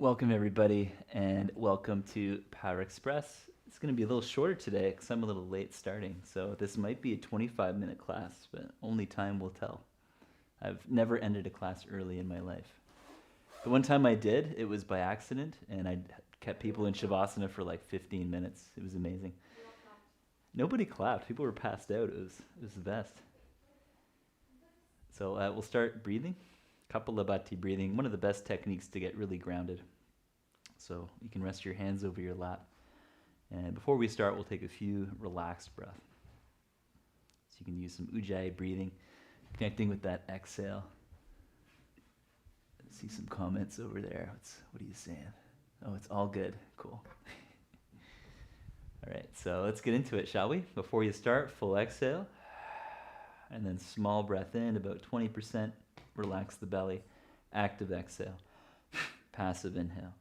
Welcome, everybody, and welcome to Power Express. It's going to be a little shorter today because I'm a little late starting. So, this might be a 25-minute class, but only time will tell. I've never ended a class early in my life. The one time I did, it was by accident, and I kept people in Shavasana for like 15 minutes. It was amazing. Nobody clapped. People were passed out. It was the best. So, we'll start breathing. Kapalabhati breathing, one of the best techniques to get really grounded. So you can rest your hands over your lap. And before we start, we'll take a few relaxed breaths. So you can use some ujjayi breathing, connecting with that exhale. I see some comments over there. What are you saying? Oh, it's all good. Cool. All right, so let's get into it, shall we? Before you start, full exhale. And then small breath in, about 20%. Relax the belly. Active exhale. Passive inhale.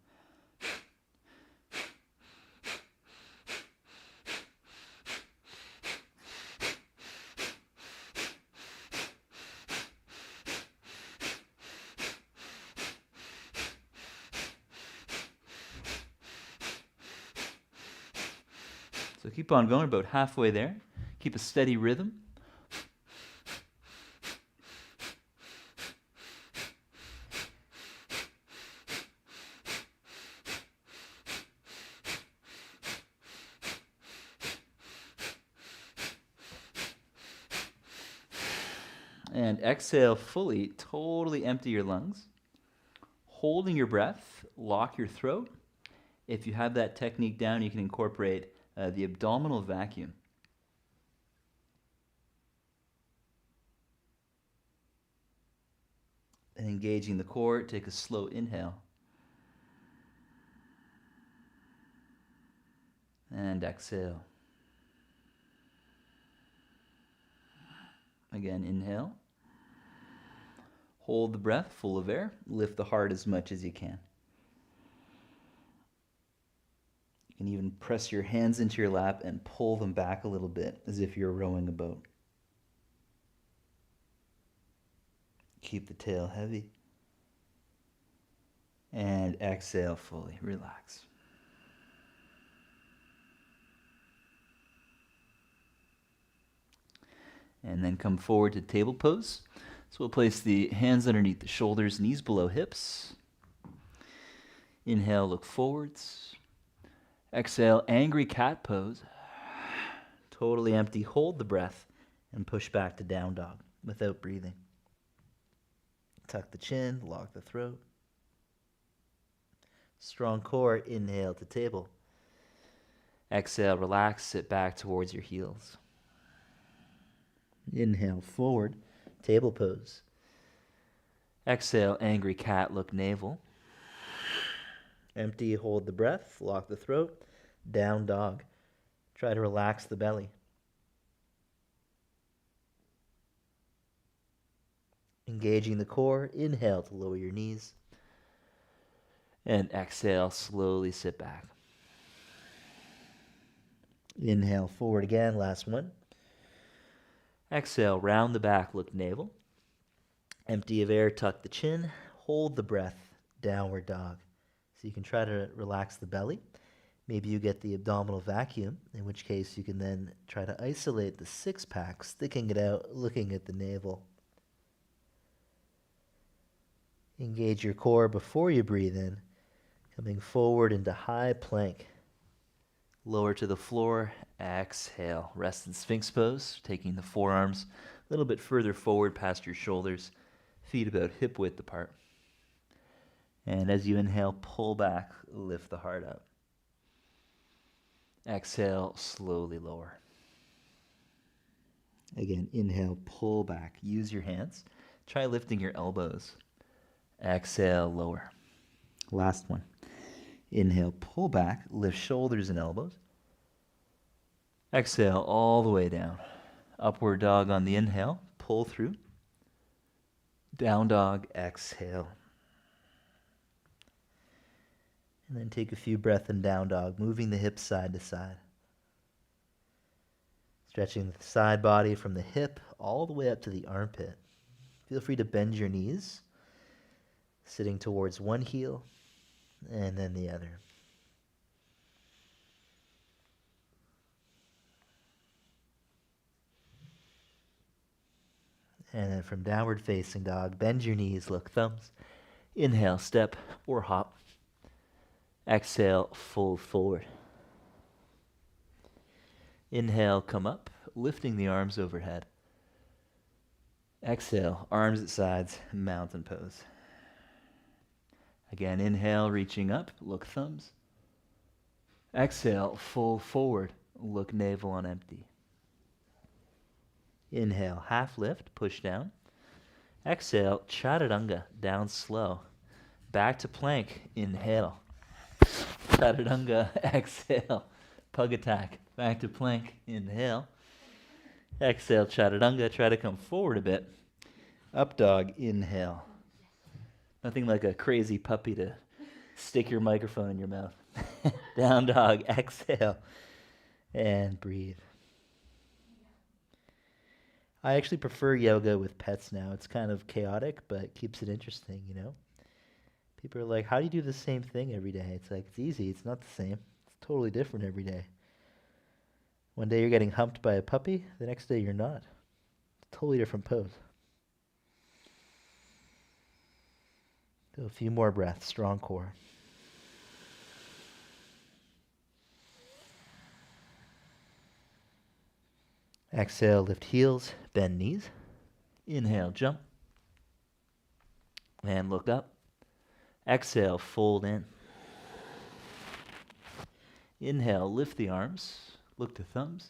So keep on going, about halfway there. Keep a steady rhythm. And exhale fully, totally empty your lungs. Holding your breath, lock your throat. If you have that technique down, you can incorporate the abdominal vacuum. And engaging the core, take a slow inhale. And exhale. Again, inhale. Hold the breath, full of air. Lift the heart as much as you can. You can even press your hands into your lap and pull them back a little bit, as if you're rowing a boat. Keep the tail heavy. And exhale fully. Relax. And then come forward to table pose. So we'll place the hands underneath the shoulders, knees below hips. Inhale, look forwards. Exhale, angry cat pose. Totally empty. Hold the breath and push back to down dog without breathing. Tuck the chin, lock the throat. Strong core, inhale to table. Exhale, relax, sit back towards your heels. Inhale, forward, table pose. Exhale, angry cat, look navel. Empty, hold the breath, lock the throat, down dog. Try to relax the belly. Engaging the core, inhale to lower your knees. And exhale, slowly sit back. Inhale, forward again, last one. Exhale, round the back, look navel. Empty of air, tuck the chin, hold the breath, downward dog. So you can try to relax the belly. Maybe you get the abdominal vacuum, in which case you can then try to isolate the six-pack, sticking it out, looking at the navel. Engage your core before you breathe in, coming forward into high plank. Lower to the floor, exhale. Rest in Sphinx pose, taking the forearms a little bit further forward past your shoulders, feet about hip width apart. And as you inhale, pull back, lift the heart up. Exhale, slowly lower. Again, inhale, pull back. Use your hands. Try lifting your elbows. Exhale, lower. Last one. Inhale, pull back, lift shoulders and elbows. Exhale all the way down. Upward dog on the inhale, pull through. Down dog, exhale. And then take a few breaths in down dog, moving the hips side to side. Stretching the side body from the hip all the way up to the armpit. Feel free to bend your knees, sitting towards one heel and then the other. And then from downward facing dog, bend your knees, look thumbs. Inhale, step or hop. Exhale, fold forward. Inhale, come up, lifting the arms overhead. Exhale, arms at sides, mountain pose. Again, inhale, reaching up, look thumbs. Exhale, fold forward, look navel on empty. Inhale, half lift, push down. Exhale, chaturanga, down slow. Back to plank, inhale. Chaturanga, exhale. Pug attack, back to plank, inhale. Exhale, chaturanga, try to come forward a bit. Up dog, inhale. Nothing like a crazy puppy to stick your microphone in your mouth. Down dog, exhale, and breathe. I actually prefer yoga with pets now. It's kind of chaotic, but keeps it interesting, you know? People are like, how do you do the same thing every day? It's like, it's easy. It's not the same. It's totally different every day. One day you're getting humped by a puppy, the next day you're not. It's a totally different pose. Do a few more breaths, strong core. Exhale, lift heels, bend knees. Inhale, jump. And look up. Exhale, fold in. Inhale, lift the arms, look to thumbs.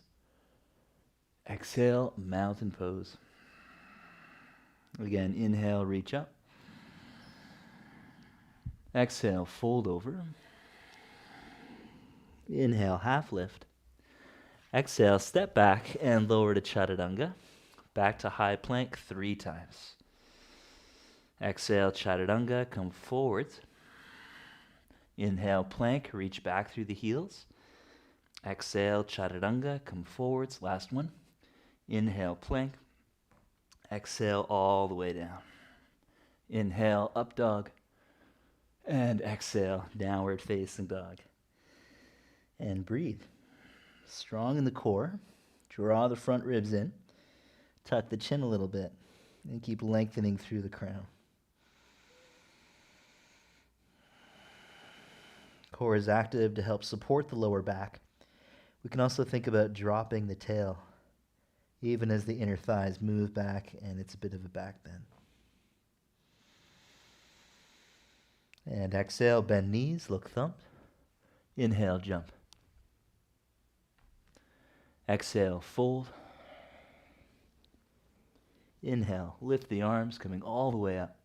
Exhale, mountain pose. Again, inhale, reach up. Exhale, fold over. Inhale, half lift. Exhale, step back and lower to chaturanga. Back to high plank 3 times. Exhale, chaturanga, come forwards. Inhale, plank, reach back through the heels. Exhale, chaturanga, come forwards. Last one. Inhale, plank. Exhale, all the way down. Inhale, up dog. And exhale, downward facing dog. And breathe. Strong in the core. Draw the front ribs in. Tuck the chin a little bit. And keep lengthening through the crown. Core is active to help support the lower back. We can also think about dropping the tail, even as the inner thighs move back and it's a bit of a back bend. And exhale, bend knees, look thumbs. Inhale, jump. Exhale, fold. Inhale, lift the arms, coming all the way up.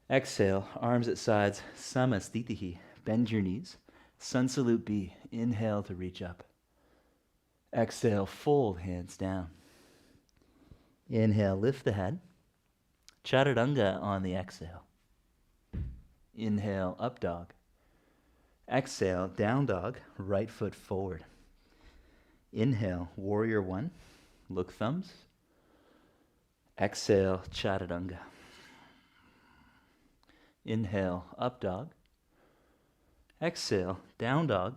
Exhale, arms at sides, Samastitihi. Bend your knees. Sun Salute B. Inhale to reach up. Exhale, fold, hands down. Inhale, lift the head. Chaturanga on the exhale. Inhale, up dog. Exhale, down dog, right foot forward. Inhale, warrior 1. Look thumbs. Exhale, chaturanga. Inhale, up dog. Exhale, down dog,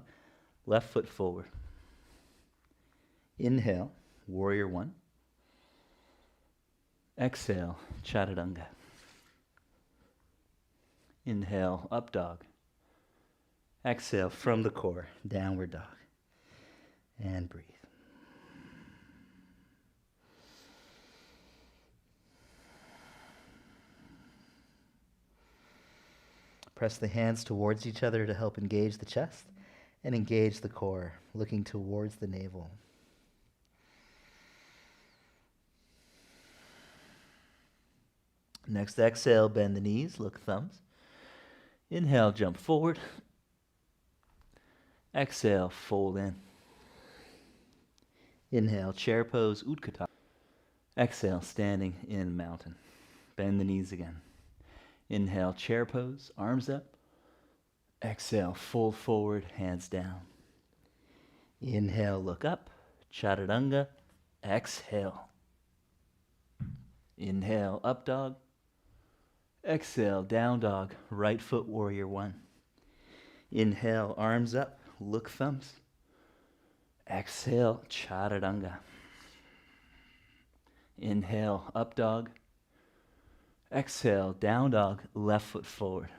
left foot forward. Inhale, warrior 1. Exhale, chaturanga. Inhale, up dog. Exhale from the core, downward dog. And breathe. Press the hands towards each other to help engage the chest and engage the core, looking towards the navel. Next exhale, bend the knees, look thumbs. Inhale, jump forward. Exhale, fold in. Inhale, chair pose, Utkatasana. Exhale, standing in mountain. Bend the knees again. Inhale, chair pose, arms up. Exhale, fold forward, hands down. Inhale, look up, chaturanga. Exhale. Inhale, up dog. Exhale, down dog, right foot warrior one. Inhale, arms up, look thumbs. Exhale, chaturanga. Inhale, up dog. Exhale, down dog, left foot forward.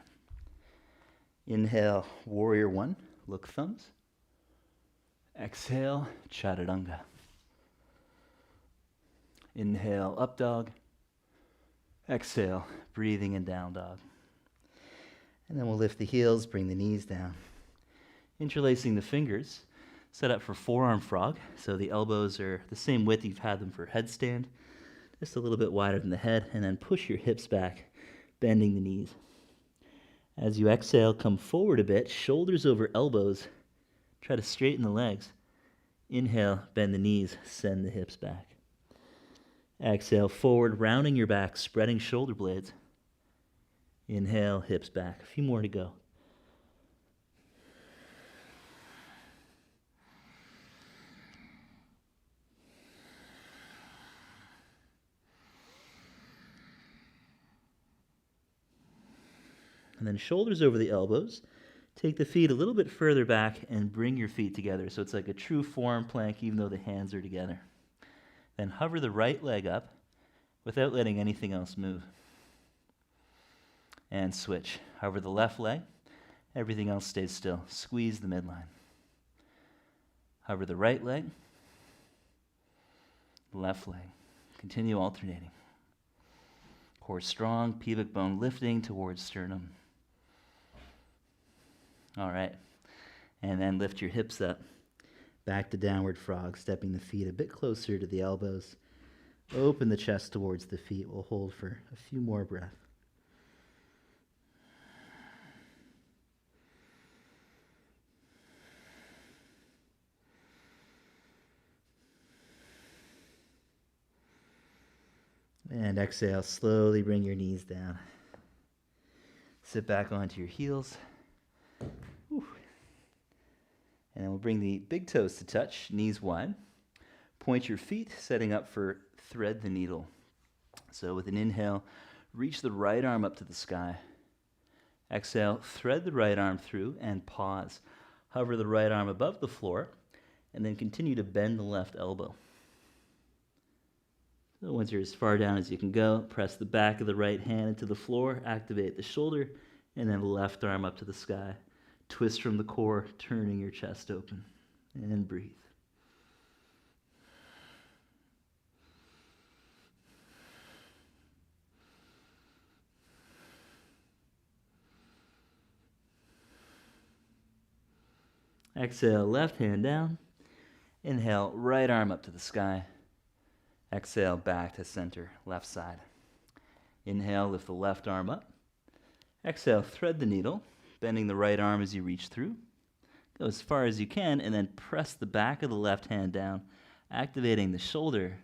Inhale, warrior one, look thumbs. Exhale, chaturanga. Inhale, up dog. Exhale, breathing in down dog. And then we'll lift the heels, bring the knees down. Interlacing the fingers, set up for forearm frog. So the elbows are the same width you've had them for headstand, just a little bit wider than the head, and then push your hips back, bending the knees. As you exhale, come forward a bit, shoulders over elbows. Try to straighten the legs. Inhale, bend the knees, send the hips back. Exhale, forward, rounding your back, spreading shoulder blades. Inhale, hips back. A few more to go. And then shoulders over the elbows. Take the feet a little bit further back and bring your feet together. So it's like a true forearm plank, even though the hands are together. Then hover the right leg up without letting anything else move. And switch. Hover the left leg. Everything else stays still. Squeeze the midline. Hover the right leg. Left leg. Continue alternating. Core strong, pubic bone lifting towards sternum. All right. And then lift your hips up. Back to downward frog, stepping the feet a bit closer to the elbows. Open the chest towards the feet. We'll hold for a few more breaths. And exhale, slowly bring your knees down. Sit back onto your heels. Whew. And then we'll bring the big toes to touch, knees wide. Point your feet, setting up for thread the needle. So with an inhale, reach the right arm up to the sky. Exhale, thread the right arm through and pause. Hover the right arm above the floor, and then continue to bend the left elbow. So once you're as far down as you can go, press the back of the right hand into the floor, activate the shoulder, and then left arm up to the sky. Twist from the core, turning your chest open, and breathe. Exhale, left hand down. Inhale, right arm up to the sky. Exhale, back to center, left side. Inhale, lift the left arm up. Exhale, thread the needle, bending the right arm as you reach through. Go as far as you can, and then press the back of the left hand down, activating the shoulder.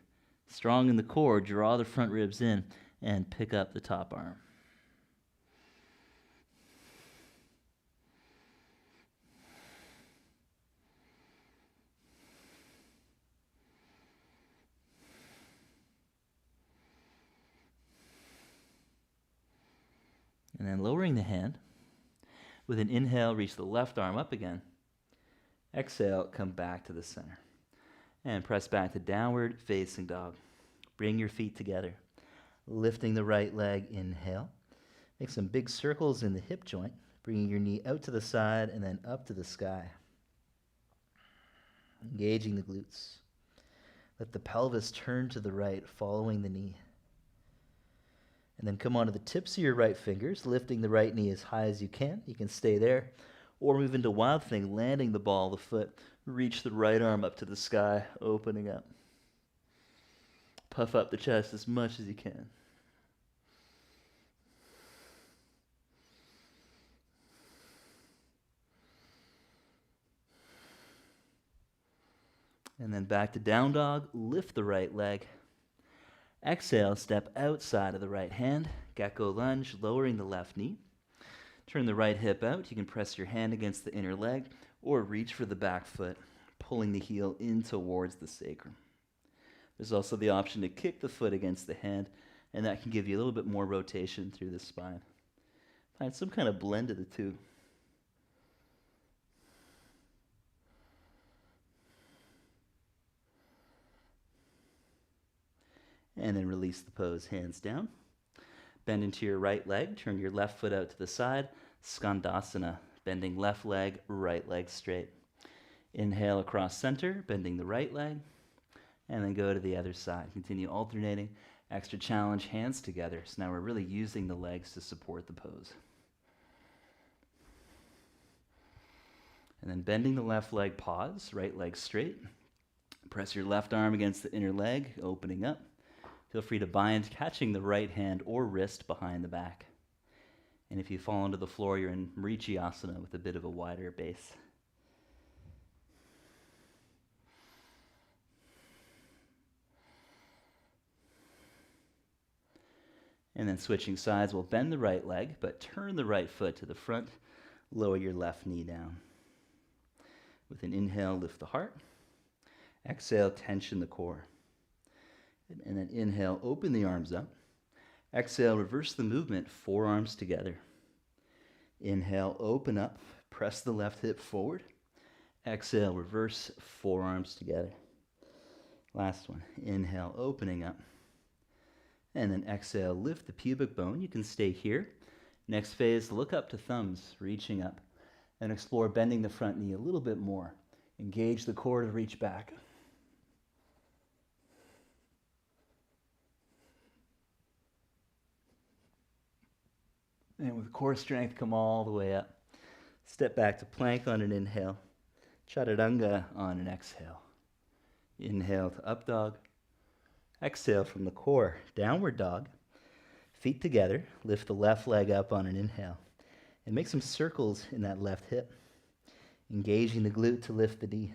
Strong in the core, draw the front ribs in, and pick up the top arm. And then lowering the hand. With an inhale, reach the left arm up again. Exhale, come back to the center. And press back to downward facing dog. Bring your feet together. Lifting the right leg, inhale. Make some big circles in the hip joint, bringing your knee out to the side and then up to the sky. Engaging the glutes. Let the pelvis turn to the right, following the knee. And then come onto the tips of your right fingers, lifting the right knee as high as you can. You can stay there. Or move into Wild Thing, landing the ball of the foot. Reach the right arm up to the sky, opening up. Puff up the chest as much as you can. And then back to down dog, lift the right leg. Exhale, step outside of the right hand. Gecko lunge, lowering the left knee. Turn the right hip out. You can press your hand against the inner leg or reach for the back foot, pulling the heel in towards the sacrum. There's also the option to kick the foot against the hand and that can give you a little bit more rotation through the spine. Find some kind of blend of the two. And then release the pose, hands down. Bend into your right leg, turn your left foot out to the side, Skandasana, bending left leg, right leg straight. Inhale across center, bending the right leg, and then go to the other side. Continue alternating, extra challenge, hands together. So now we're really using the legs to support the pose. And then bending the left leg, pause, right leg straight. Press your left arm against the inner leg, opening up. Feel free to bind, catching the right hand or wrist behind the back. And if you fall onto the floor, you're in Marichyasana with a bit of a wider base. And then switching sides, we'll bend the right leg, but turn the right foot to the front. Lower your left knee down. With an inhale, lift the heart. Exhale, tension the core. And then inhale, open the arms up. Exhale, reverse the movement, forearms together. Inhale, open up, press the left hip forward. Exhale, reverse, forearms together. Last one, inhale, opening up. And then exhale, lift the pubic bone. You can stay here. Next phase, look up to thumbs, reaching up. And explore bending the front knee a little bit more. Engage the core to reach back. And with core strength, come all the way up. Step back to plank on an inhale. Chaturanga on an exhale. Inhale to up dog. Exhale from the core, downward dog. Feet together, lift the left leg up on an inhale. And make some circles in that left hip. Engaging the glute to lift the knee.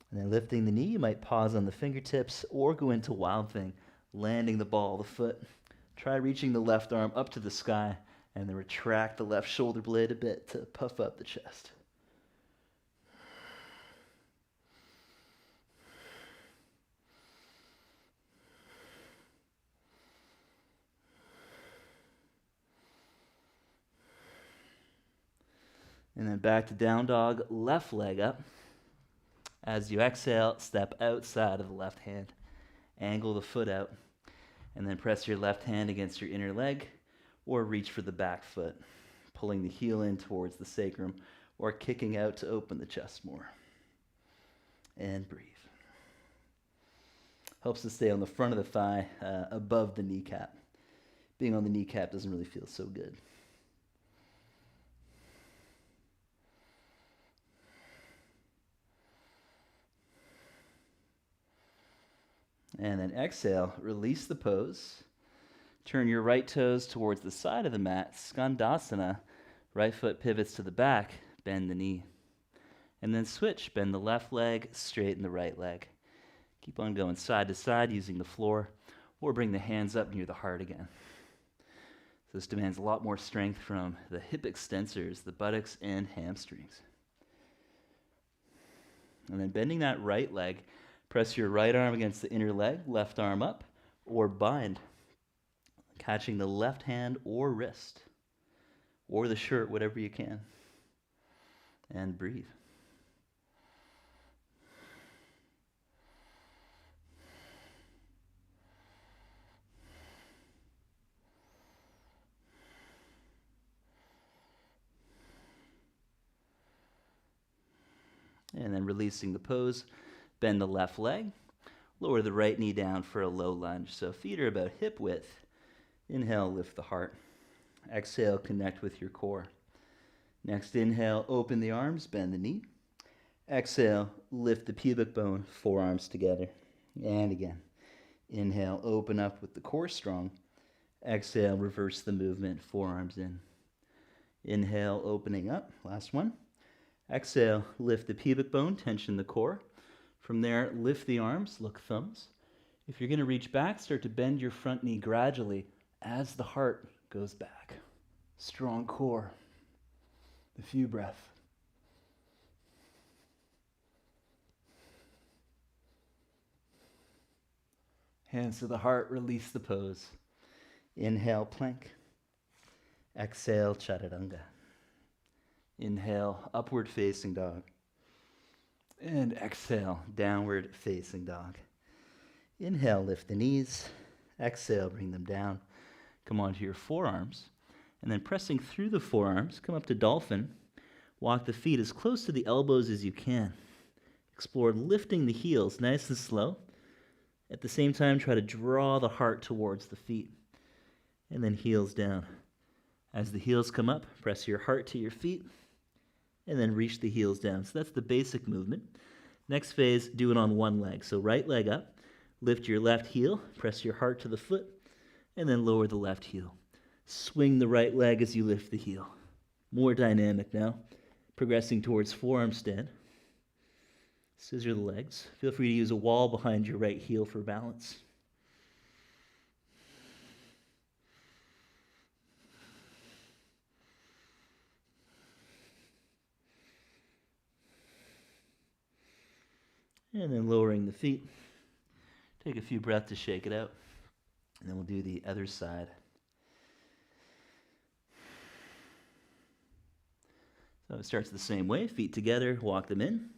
And then lifting the knee, you might pause on the fingertips or go into Wild Thing, landing the ball of the foot. Try reaching the left arm up to the sky and then retract the left shoulder blade a bit to puff up the chest. And then back to down dog, left leg up. As you exhale, step outside of the left hand. Angle the foot out. And then press your left hand against your inner leg or reach for the back foot, pulling the heel in towards the sacrum or kicking out to open the chest more. And breathe. Helps to stay on the front of the thigh, above the kneecap. Being on the kneecap doesn't really feel so good. And then exhale, release the pose. Turn your right toes towards the side of the mat, Skandasana. Right foot pivots to the back, bend the knee. And then switch, bend the left leg, straighten the right leg. Keep on going side to side using the floor, or bring the hands up near the heart again. So this demands a lot more strength from the hip extensors, the buttocks and hamstrings. And then bending that right leg, press your right arm against the inner leg, left arm up, or bind. Catching the left hand or wrist, or the shirt, whatever you can. And breathe. And then releasing the pose, bend the left leg, lower the right knee down for a low lunge. So feet are about hip width. Inhale, lift the heart. Exhale, connect with your core. Next inhale, open the arms, bend the knee. Exhale, lift the pubic bone, forearms together. And again. Inhale, open up with the core strong. Exhale, reverse the movement, forearms in. Inhale, opening up. Last one. Exhale, lift the pubic bone, tension the core. From there, lift the arms, look thumbs. If you're going to reach back, start to bend your front knee gradually as the heart goes back. Strong core. A few breaths. Hands to the heart, release the pose. Inhale, plank. Exhale, chaturanga. Inhale, upward facing dog. And exhale, downward facing dog. Inhale, lift the knees. Exhale, bring them down. Come onto your forearms. And then pressing through the forearms, come up to dolphin. Walk the feet as close to the elbows as you can. Explore lifting the heels nice and slow. At the same time, try to draw the heart towards the feet. And then heels down. As the heels come up, press your heart to your feet. And then reach the heels down. So that's the basic movement. Next phase, do it on one leg. So right leg up, lift your left heel, press your heart to the foot, and then lower the left heel. Swing the right leg as you lift the heel. More dynamic now. Progressing towards forearm stand. Scissor the legs. Feel free to use a wall behind your right heel for balance. And then lowering the feet. Take a few breaths to shake it out. And then we'll do the other side. So it starts the same way. Feet together, walk them in.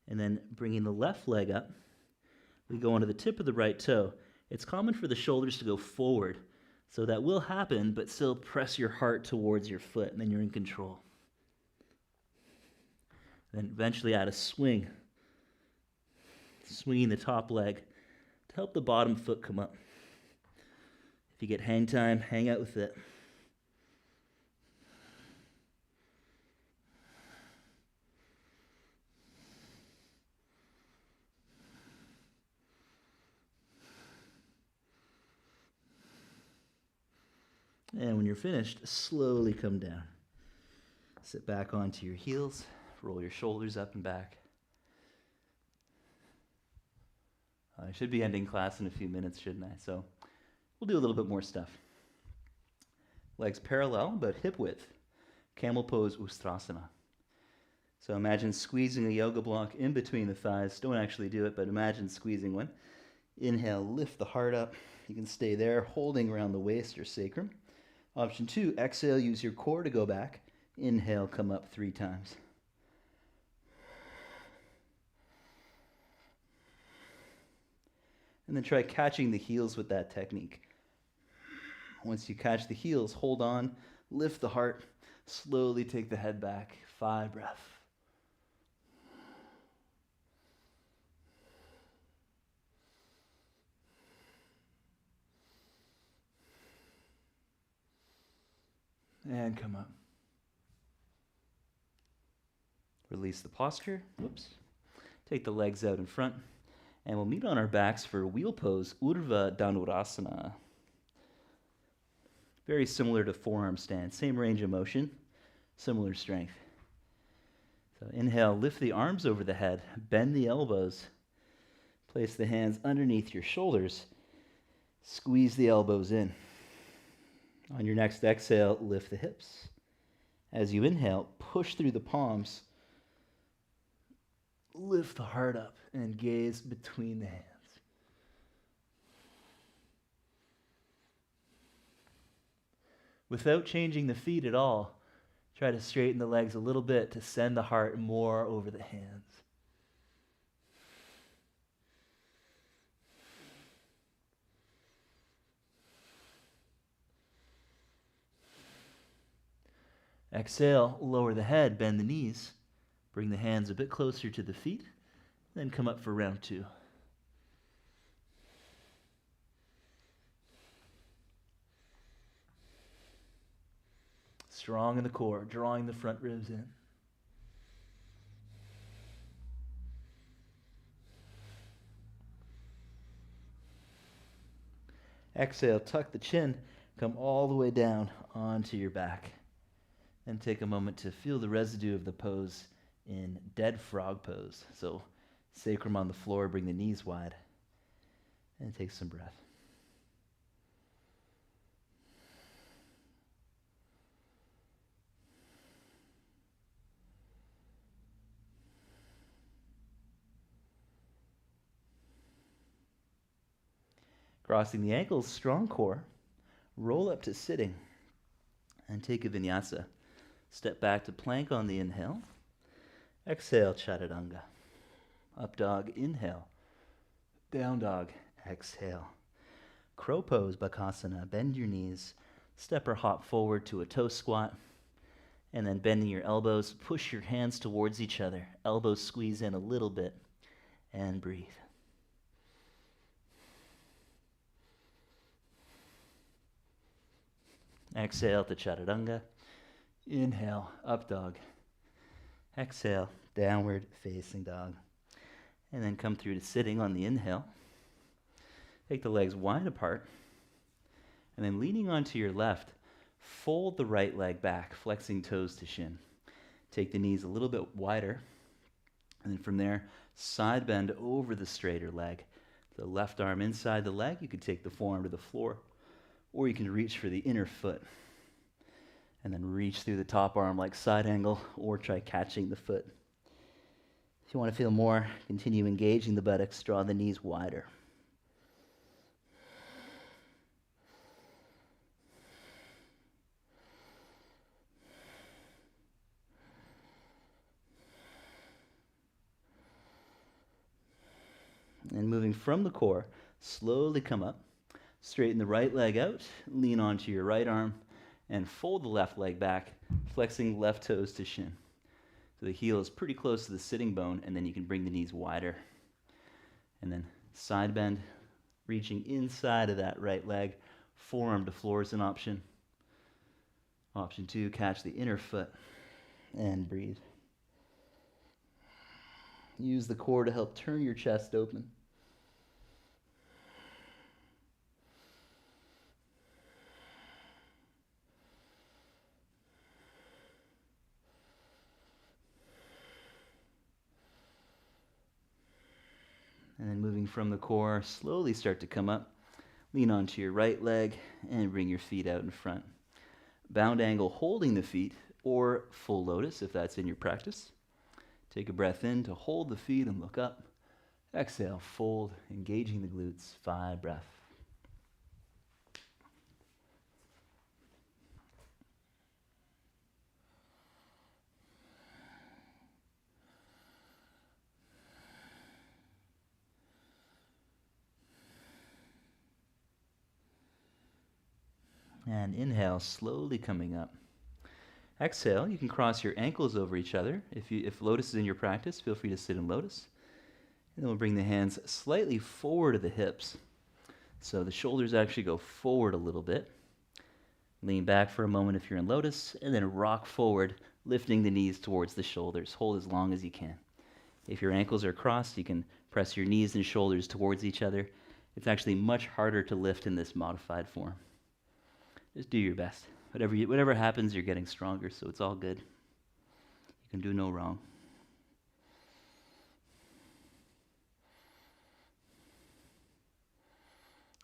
And then bringing the left leg up, we go onto the tip of the right toe. It's common for the shoulders to go forward. So that will happen, but still press your heart towards your foot, and then you're in control. Then eventually add a swing. Swinging the top leg to help the bottom foot come up. If you get hang time, hang out with it. And when you're finished, slowly come down. Sit back onto your heels, roll your shoulders up and back. I should be ending class in a few minutes, shouldn't I? So we'll do a little bit more stuff. Legs parallel, but hip width. Camel pose, Ustrasana. So imagine squeezing a yoga block in between the thighs. Don't actually do it, but imagine squeezing one. Inhale, lift the heart up. You can stay there, holding around the waist or sacrum. Option 2, exhale, use your core to go back. Inhale, come up 3 times. And then try catching the heels with that technique. Once you catch the heels, hold on, lift the heart, slowly take the head back. 5 breaths. And come up. Release the posture. Whoops. Take the legs out in front. And we'll meet on our backs for wheel pose, Urdhva Dhanurasana. Very similar to forearm stand. Same range of motion, similar strength. So inhale, lift the arms over the head, bend the elbows. Place the hands underneath your shoulders. Squeeze the elbows in. On your next exhale, lift the hips. As you inhale, push through the palms. Lift the heart up and gaze between the hands. Without changing the feet at all, try to straighten the legs a little bit to send the heart more over the hands. Exhale, lower the head, bend the knees. Bring the hands a bit closer to the feet, then come up for round 2. Strong in the core, drawing the front ribs in. Exhale, tuck the chin, come all the way down onto your back. And take a moment to feel the residue of the pose in dead frog pose. So sacrum on the floor, bring the knees wide, and take some breath. Crossing the ankles, strong core. Roll up to sitting and take a vinyasa. Step back to plank on the inhale. Exhale, chaturanga. Up dog, inhale. Down dog, exhale. Crow pose, bakasana. Bend your knees. Step or hop forward to a toe squat. And then bending your elbows, push your hands towards each other. Elbows squeeze in a little bit. And breathe. Exhale to chaturanga. Inhale, up dog. Exhale, downward facing dog. And then come through to sitting on the inhale. Take the legs wide apart. And then leaning onto your left, fold the right leg back, flexing toes to shin. Take the knees a little bit wider. And then from there, side bend over the straighter leg. The left arm inside the leg, you could take the forearm to the floor, or you can reach for the inner foot. And then reach through the top arm like side angle, or try catching the foot. If you want to feel more, continue engaging the buttocks, draw the knees wider. And moving from the core, slowly come up. Straighten the right leg out, lean onto your right arm, and fold the left leg back, flexing left toes to shin. So the heel is pretty close to the sitting bone, and then you can bring the knees wider. And then side bend, reaching inside of that right leg. Forearm to floor is an option. Option 2, catch the inner foot and breathe. Use the core to help turn your chest open. And then moving from the core, slowly start to come up. Lean onto your right leg and bring your feet out in front. Bound angle holding the feet, or full lotus if that's in your practice. Take a breath in to hold the feet and look up. Exhale, fold, engaging the glutes, 5 breaths. And inhale, slowly coming up. Exhale, you can cross your ankles over each other. If lotus is in your practice, feel free to sit in lotus. And then we'll bring the hands slightly forward of the hips. So the shoulders actually go forward a little bit. Lean back for a moment if you're in lotus, and then rock forward, lifting the knees towards the shoulders. Hold as long as you can. If your ankles are crossed, you can press your knees and shoulders towards each other. It's actually much harder to lift in this modified form. Just do your best. Whatever happens, you're getting stronger, so it's all good. You can do no wrong.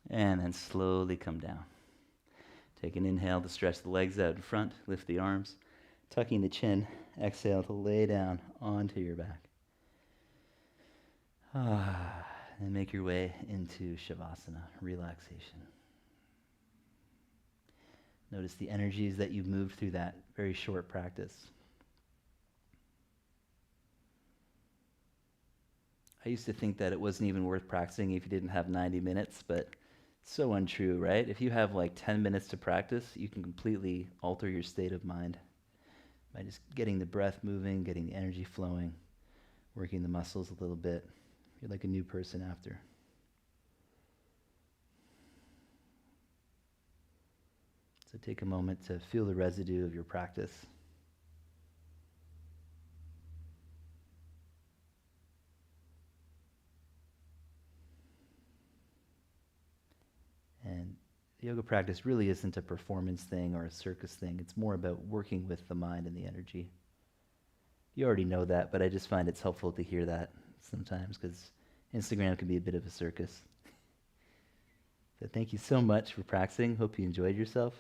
And then slowly come down. Take an inhale to stretch the legs out in front, lift the arms, tucking the chin. Exhale to lay down onto your back. And make your way into Shavasana, relaxation. Notice the energies that you've moved through that very short practice. I used to think that it wasn't even worth practicing if you didn't have 90 minutes, but it's so untrue, right? If you have like 10 minutes to practice, you can completely alter your state of mind by just getting the breath moving, getting the energy flowing, working the muscles a little bit. You're like a new person after. So take a moment to feel the residue of your practice. And the yoga practice really isn't a performance thing or a circus thing. It's more about working with the mind and the energy. You already know that, but I just find it's helpful to hear that sometimes because Instagram can be a bit of a circus. So thank you so much for practicing. Hope you enjoyed yourself.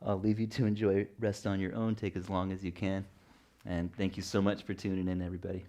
I'll leave you to enjoy rest on your own. Take as long as you can. And thank you so much for tuning in, everybody.